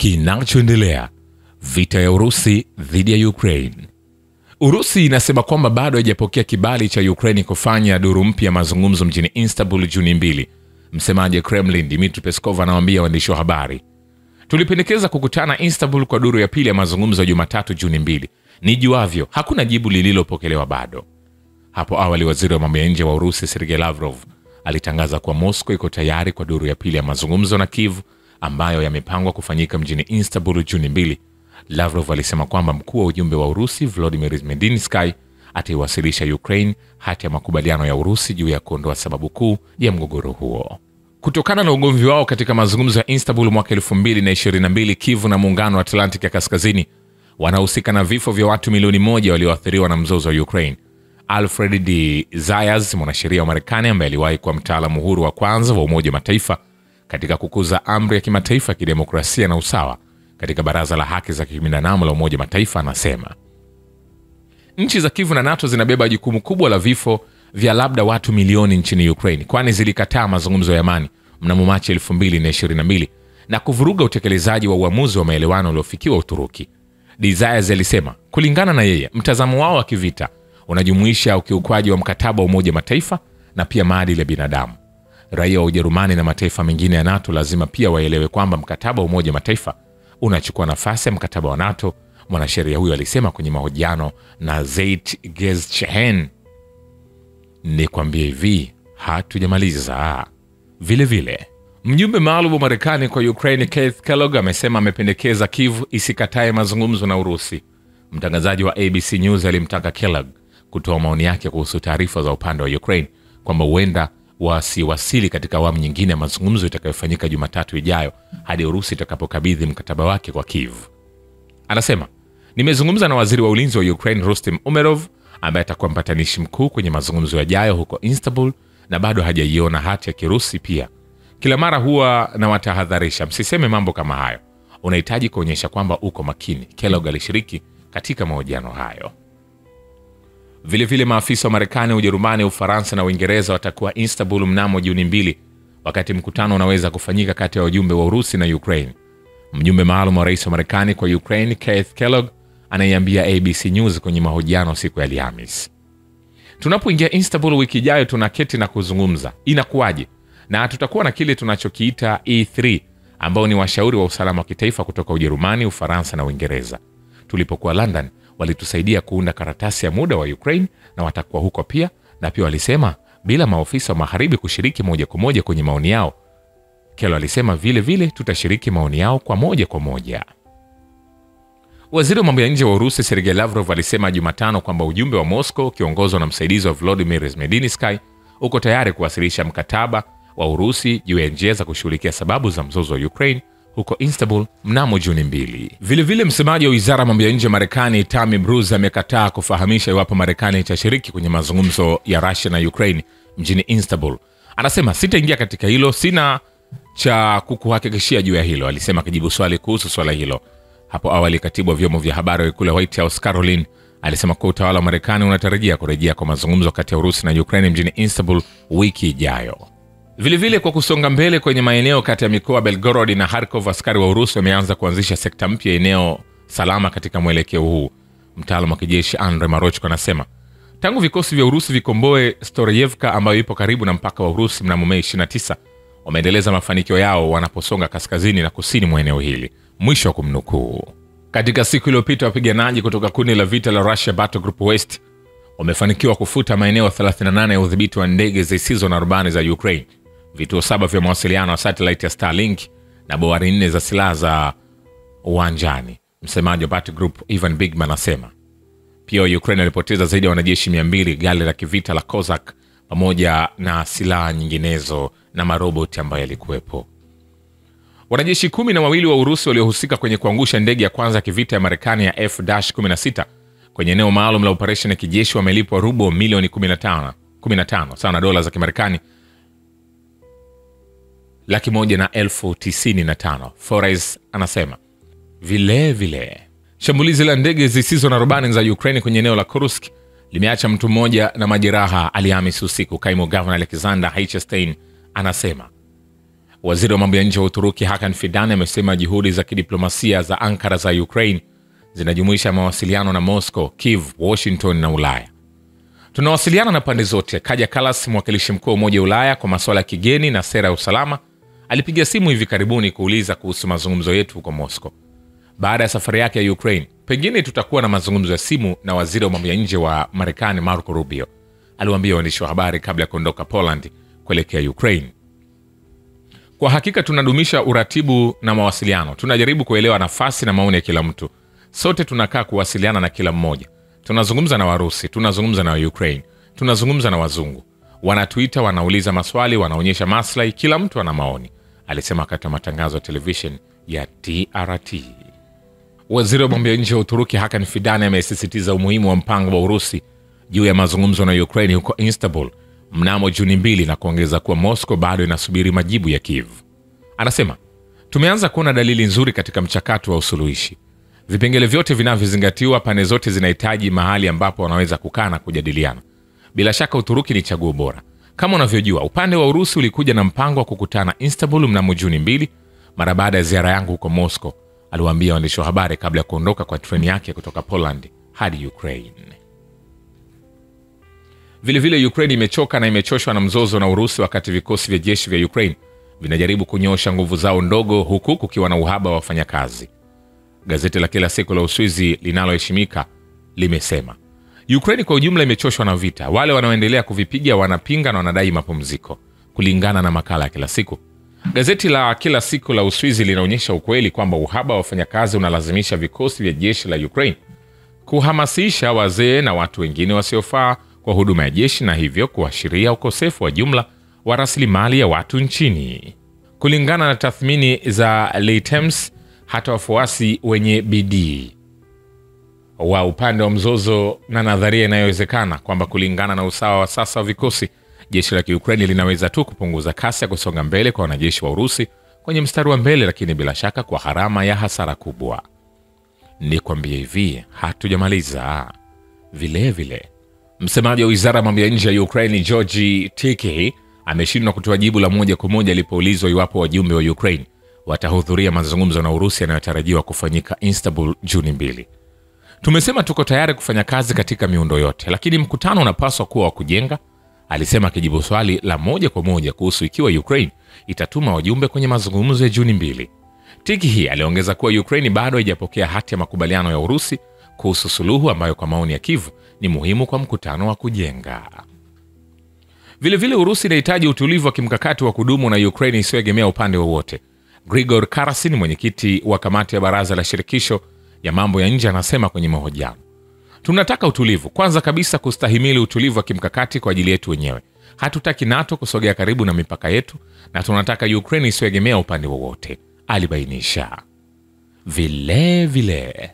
Kinachoendelea: vita ya Urusi dhidi ya Ukraine. Urusi inasema kwamba bado haijapokea kibali cha Ukraine kufanya duru mpya mazungumzo mjini Istanbul Juni 2. Msemaji wa Kremlin Dmitry Peskov anawaambia waandishi wa habari, "Tulipendekeza kukutana Istanbul kwa duru ya pili ya mazungumzo Jumatatu Juni 2. Nijuavyo, hakuna jibu lililopokelewa bado." Hapo awali waziri wa mambo ya nje wa Urusi Sergei Lavrov alitangaza kuwa Moscow iko tayari kwa duru ya pili ya mazungumzo na Kiev ambayo yamepangwa kufanyika mjini Istanbul Juni 2. Lavrov alisema kwamba mkuu wa ujumbe wa Urusi Volodymyr Zelensky ataiwasilisha Ukraine hati ya makubaliano ya Urusi juu ya kuondoa sababu kuu ya mgogoro huo. Kutokana na ugomvi wao katika mazungumzo ya Istanbul mwaka 2022, Kiev na muungano wa Atlantic ya Kaskazini wanahusika na vifo vya watu milioni 1 walioathiriwa na mzozo wa Ukraine. Alfred D. Zayas, mwanasheria wa Marekani ambaye aliwahi kuwa mtaalamu huru wa kwanza wa Umoja wa Mataifa katika kukuza amri ya kimataifa ya kidemokrasia na usawa katika Baraza la Haki za Kibinadamu la Umoja wa Mataifa, anasema nchi za Kiev na NATO zinabeba jukumu kubwa la vifo vya labda watu milioni nchini Ukraine, kwani zilikataa mazungumzo ya amani mnamo Machi 2022 na kuvuruga utekelezaji wa uamuzi wa maelewano uliofikiwa Uturuki. Zayas alisema kulingana na yeye, mtazamo wao wa kivita unajumuisha ukiukwaji wa mkataba wa Umoja wa Mataifa na pia maadili ya binadamu. Raia wa Ujerumani na mataifa mengine ya NATO lazima pia waelewe kwamba mkataba wa Umoja wa Mataifa unachukua nafasi ya mkataba wa NATO, mwanasheria huyo alisema kwenye mahojiano na Zeit Gezchehen. Nikwambie hivi, hatujamaliza. Vile vile, mjumbe maalum wa Marekani kwa Ukraine Keith Kellogg amesema amependekeza Kiev isikatae mazungumzo na Urusi. Mtangazaji wa ABC News alimtaka Kellogg kutoa maoni yake kuhusu taarifa za upande wa Ukraine kwamba huenda wasiwasili katika awamu nyingine ya mazungumzo itakayofanyika Jumatatu ijayo hadi Urusi itakapokabidhi mkataba wake kwa Kiev. Anasema, "Nimezungumza na waziri wa ulinzi wa Ukraine Rustem Umerov ambaye atakuwa mpatanishi mkuu kwenye mazungumzo yajayo huko Istanbul na bado hajaiona hati ya Kirusi pia. Kila mara huwa na watahadharisha, msiseme mambo kama hayo. Unahitaji kuonyesha kwamba uko makini." Kellogg alishiriki katika mahojiano hayo. Vile vile maafisa wa Marekani, Ujerumani, Ufaransa na Uingereza watakuwa Istanbul mnamo Juni 2, wakati mkutano unaweza kufanyika kati ya wajumbe wa Urusi na Ukraine. Mjumbe maalum wa rais wa Marekani kwa Ukraine Keith Kellogg anaiambia ABC News kwenye mahojiano siku ya Alhamisi, "Tunapoingia Istanbul wiki ijayo tunaketi na kuzungumza inakuwaje, na tutakuwa na kile tunachokiita E3 ambao ni washauri wa usalama wa kitaifa kutoka Ujerumani, Ufaransa na Uingereza. Tulipokuwa London walitusaidia kuunda karatasi ya muda wa Ukraine na watakuwa huko pia, na pia walisema bila maofisa wa magharibi kushiriki moja kwa moja kwenye maoni yao." Kellogg alisema vile vile tutashiriki maoni yao kwa moja. Waziri wa mambo ya nje wa Urusi Sergei Lavrov alisema Jumatano kwamba ujumbe wa Moscow ukiongozwa na msaidizi wa Volodymyr Zelensky uko tayari kuwasilisha mkataba wa Urusi juu ya njia za kushughulikia sababu za mzozo wa Ukraine huko Istanbul mnamo Juni 2. Vile vile msemaji wa Wizara ya Mambo ya Nje ya Marekani Tammy Bruce amekataa kufahamisha iwapo Marekani itashiriki kwenye mazungumzo ya Russia na Ukraine mjini Istanbul. Anasema, "Sitaingia katika hilo, sina cha kukuhakikishia juu ya hilo," alisema akijibu swali kuhusu swala hilo. Hapo awali katibu wa vyombo vya habari wa ikulu ya White House Caroline alisema kuwa utawala wa Marekani unatarajia kurejea kwa mazungumzo kati ya Urusi na Ukraine mjini Istanbul wiki ijayo. Vile vile kwa kusonga mbele kwenye maeneo kati ya mikoa Belgorod na Kharkov, askari wa Urusi wameanza kuanzisha sekta mpya eneo salama katika mwelekeo huu. Mtaalamu wa kijeshi Andrei Marochko anasema, "Tangu vikosi vya Urusi vikomboe Storeyevka ambayo ipo karibu na mpaka wa Urusi mnamo Mei 29, wameendeleza mafanikio yao wanaposonga kaskazini na kusini mwa eneo hili." Mwisho wa kumnukuu. Katika siku iliyopita wapiganaji kutoka kundi la vita la Russia Battle Group West wamefanikiwa kufuta maeneo 38 ya udhibiti wa ndege zisizo na rubani za Ukraine, vituo 7 vya mawasiliano ya satellite ya Starlink na bowari 4 za silaha za uwanjani. Msemaji wa Battle Group Ivan Bigman anasema pia Ukraine ilipoteza zaidi ya wanajeshi 200, gari la kivita la Cossack pamoja na silaha nyinginezo na maroboti ambayo yalikuwepo. Wanajeshi 12 wa Urusi waliohusika kwenye kuangusha ndege ya kwanza ya kivita ya Marekani ya F-16 kwenye eneo maalum la operation ya kijeshi wamelipwa rubo milioni 15 sawa na dola za Kimarekani 195,000. Forrest anasema vile vile shambulizi la ndege zisizo na rubani za Ukraine kwenye eneo la Kursk limeacha mtu mmoja na majeraha Alhamisi usiku. Kaimu Governor Alexander Heichstein anasema Waziri wa mambo ya nje wa Uturuki Hakan Fidan amesema juhudi za kidiplomasia za Ankara za Ukraine zinajumuisha mawasiliano na Moscow, Kiev, Washington na Ulaya. Tunawasiliana na pande zote. Kaja Kallas, mwakilishi mkuu wa Umoja wa Ulaya kwa masuala ya kigeni na sera ya usalama, alipiga simu hivi karibuni kuuliza kuhusu mazungumzo yetu huko Moscow. Baada ya safari yake ya Ukraine, pengine tutakuwa na mazungumzo ya simu na waziri wa mambo ya nje wa Marekani Marco Rubio, aliwaambia waandishi wa habari kabla ya kuondoka Poland kuelekea Ukraine. Kwa hakika tunadumisha uratibu na mawasiliano. Tunajaribu kuelewa nafasi na maoni ya kila mtu. Sote tunakaa kuwasiliana na kila mmoja. Tunazungumza na Warusi, tunazungumza na Ukraine, tunazungumza na wazungu. Wanatuita, wanauliza maswali, wanaonyesha maslahi, kila mtu ana maoni, alisema wakati wa matangazo ya television ya TRT. Waziri wa mambo ya nje wa Uturuki Hakan Fidan amesisitiza umuhimu wa mpango wa Urusi juu ya mazungumzo na Ukraine huko Istanbul mnamo Juni 2 na kuongeza kuwa Moscow bado inasubiri majibu ya Kiev. Anasema, tumeanza kuona dalili nzuri katika mchakato wa usuluhishi. Vipengele vyote vinavyozingatiwa, pande zote zinahitaji mahali ambapo wanaweza kukaa na kujadiliana. Bila shaka Uturuki ni chaguo bora. Kama unavyojua, upande wa Urusi ulikuja na mpango wa kukutana Istanbul mnamo Juni 2 mara baada ya ziara yangu huko Moscow, aliwaambia waandishi wa habari kabla ya kuondoka kwa treni yake kutoka Poland hadi Ukraine. Vile Ukraine imechoka na imechoshwa na mzozo na Urusi, wakati vikosi vya jeshi vya Ukraine vinajaribu kunyosha nguvu zao ndogo, huku kukiwa na uhaba wa wafanyakazi. Gazeti la kila siku la Uswizi linaloheshimika limesema Ukraine kwa ujumla imechoshwa na vita. Wale wanaoendelea kuvipiga wanapinga na wanadai mapumziko, kulingana na makala ya kila siku. Gazeti la kila siku la Uswizi linaonyesha ukweli kwamba uhaba wa wafanyakazi unalazimisha vikosi vya jeshi la Ukraine kuhamasisha wazee na watu wengine wasiofaa kwa huduma ya jeshi, na hivyo kuashiria ukosefu wa jumla wa rasilimali ya watu nchini. Kulingana na tathmini za Leitems, hata wafuasi wenye bidii wa upande wa mzozo na nadharia inayowezekana kwamba kulingana na usawa wa sasa wa vikosi, jeshi la Ukraine linaweza tu kupunguza kasi ya kusonga mbele kwa wanajeshi wa Urusi kwenye mstari wa mbele, lakini bila shaka kwa gharama ya hasara kubwa. Nikwambie hivi, hatujamaliza. Vile msemaji wa wizara ya mambo ya nje ya Ukraine Georgi Tiki ameshindwa kutoa jibu la moja kwa moja alipoulizwa iwapo wajumbe wa Ukraine watahudhuria mazungumzo na Urusi yanayotarajiwa kufanyika Istanbul Juni 2. Tumesema tuko tayari kufanya kazi katika miundo yote, lakini mkutano unapaswa kuwa wa kujenga, alisema akijibu swali la moja kwa moja kuhusu ikiwa Ukraine itatuma wajumbe kwenye mazungumzo ya Juni 2. Tiki hii aliongeza kuwa Ukraine bado haijapokea hati ya makubaliano ya Urusi kuhusu suluhu ambayo kwa maoni ya Kiev ni muhimu kwa mkutano wa kujenga. Vile Urusi inahitaji utulivu wa kimkakati wa kudumu na Ukraine isiyoegemea upande wowote. Grigor Karasin, mwenyekiti wa kamati ya baraza la shirikisho ya mambo ya nje, anasema kwenye mahojiano, tunataka utulivu. Kwanza kabisa kustahimili utulivu wa kimkakati kwa ajili yetu wenyewe. Hatutaki NATO kusogea karibu na mipaka yetu, na tunataka Ukraine isiyoegemea upande wowote, alibainisha. Vile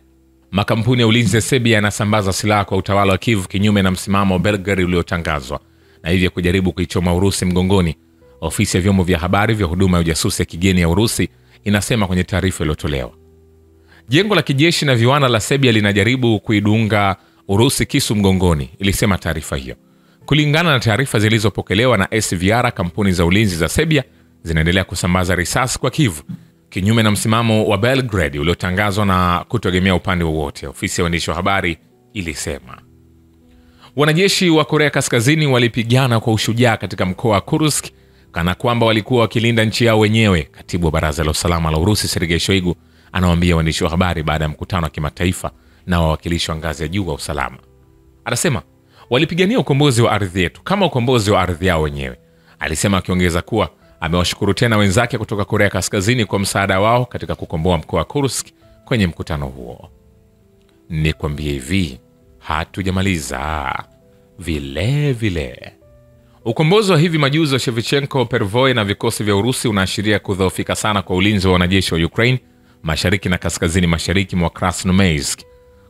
makampuni ya ulinzi ya Serbia yanasambaza silaha kwa utawala wa Kiev kinyume na msimamo wa Belgrade uliotangazwa, na hivyo kujaribu kuichoma Urusi mgongoni, ofisi ya vyombo vya habari vya huduma ya ujasusi ya kigeni ya Urusi inasema kwenye taarifa iliyotolewa. Jengo la kijeshi na viwanda la Serbia linajaribu kuidunga Urusi kisu mgongoni, ilisema taarifa hiyo. Kulingana na taarifa zilizopokelewa na SVR, kampuni za ulinzi za Serbia zinaendelea kusambaza risasi kwa Kiev kinyume na msimamo wa Belgrade uliotangazwa na kutoegemea upande wowote, ofisi ya waandishi wa habari ilisema. Wanajeshi wa Korea Kaskazini walipigana kwa ushujaa katika mkoa wa Kursk kana kwamba walikuwa wakilinda nchi yao wenyewe, katibu wa baraza la usalama la Urusi Sergei Shoigu anawaambia waandishi wa habari baada ya mkutano wa kimataifa na wawakilishi wa ngazi ya juu wa usalama. Anasema, walipigania ukombozi wa ardhi yetu kama ukombozi wa ardhi yao wenyewe, alisema, akiongeza kuwa amewashukuru tena wenzake kutoka Korea Kaskazini kwa msaada wao katika kukomboa mkoa wa Kursk kwenye mkutano huo. Nikwambie hivi, hatujamaliza. Vile ukombozi wa hivi majuzi wa Shevchenko, Pervoy na vikosi vya Urusi unaashiria kudhoofika sana kwa ulinzi wa wanajeshi wa Ukraine mashariki na kaskazini mashariki mwa Krasnoyarsk,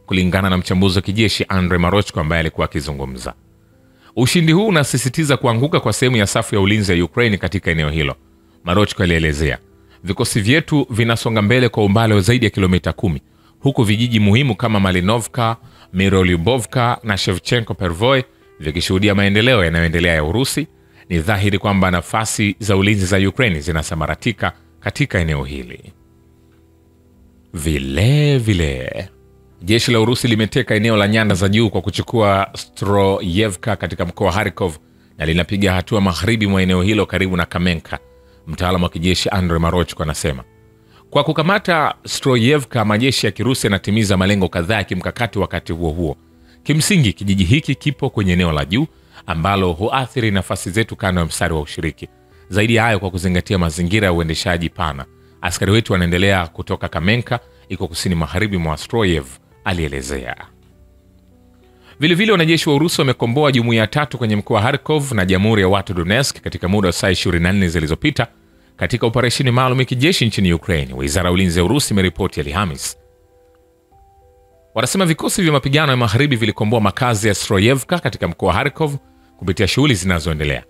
kulingana na mchambuzi wa kijeshi Andrei Marochko ambaye alikuwa akizungumza. Ushindi huu unasisitiza kuanguka kwa sehemu ya safu ya ulinzi ya Ukraine katika eneo hilo. Marochko alielezea, vikosi vyetu vinasonga mbele kwa umbali wa zaidi ya kilomita 10, huku vijiji muhimu kama Malinovka, Mirolyubovka na Shevchenko Pervoy vikishuhudia maendeleo yanayoendelea ya Urusi, Ni dhahiri kwamba nafasi za ulinzi za Ukraine zinasambaratika katika eneo hili. Vile jeshi la Urusi limeteka eneo la nyanda za juu kwa kuchukua Stroyevka katika mkoa wa Kharkov na linapiga hatua magharibi mwa eneo hilo karibu na Kamenka. Mtaalamu wa kijeshi Andrei Marochko anasema kwa kukamata Stroyevka, majeshi ya Kirusi yanatimiza malengo kadhaa ya kimkakati. Wakati huo huo, kimsingi kijiji hiki kipo kwenye eneo la juu ambalo huathiri nafasi zetu kando ya mstari wa ushiriki. Zaidi ya hayo, kwa kuzingatia mazingira ya uendeshaji pana, askari wetu wanaendelea kutoka Kamenka, iko kusini magharibi mwa Stroyev, alielezea. Vilevile wanajeshi wa Urusi wamekomboa jumuiya 3 kwenye mkoa wa Kharkov na Jamhuri ya Watu Donetsk katika muda wa saa 24 zilizopita katika operesheni maalum ya kijeshi nchini Ukraine, wizara ya ulinzi ya Urusi imeripoti Alhamisi. Wanasema vikosi vya mapigano ya magharibi vilikomboa makazi ya Stroyevka katika mkoa wa Kharkov kupitia shughuli zinazoendelea.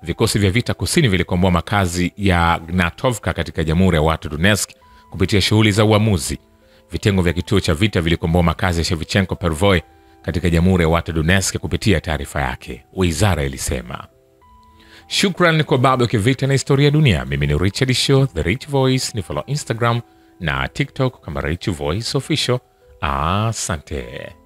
Vikosi vya vita kusini vilikomboa makazi ya Gnatovka katika Jamhuri ya Watu Donetsk kupitia shughuli za uamuzi. Vitengo vya kituo cha vita vilikomboa makazi ya Shevchenko Pervoy katika Jamhuri ya Watu Donetsk kupitia taarifa yake, wizara ilisema. Shukran kwa Babu Kivita na Historia ya Dunia. Mimi ni Richard Shaw, The Rich Voice. Ni follow Instagram na TikTok kama Rich Voice Official. Asante.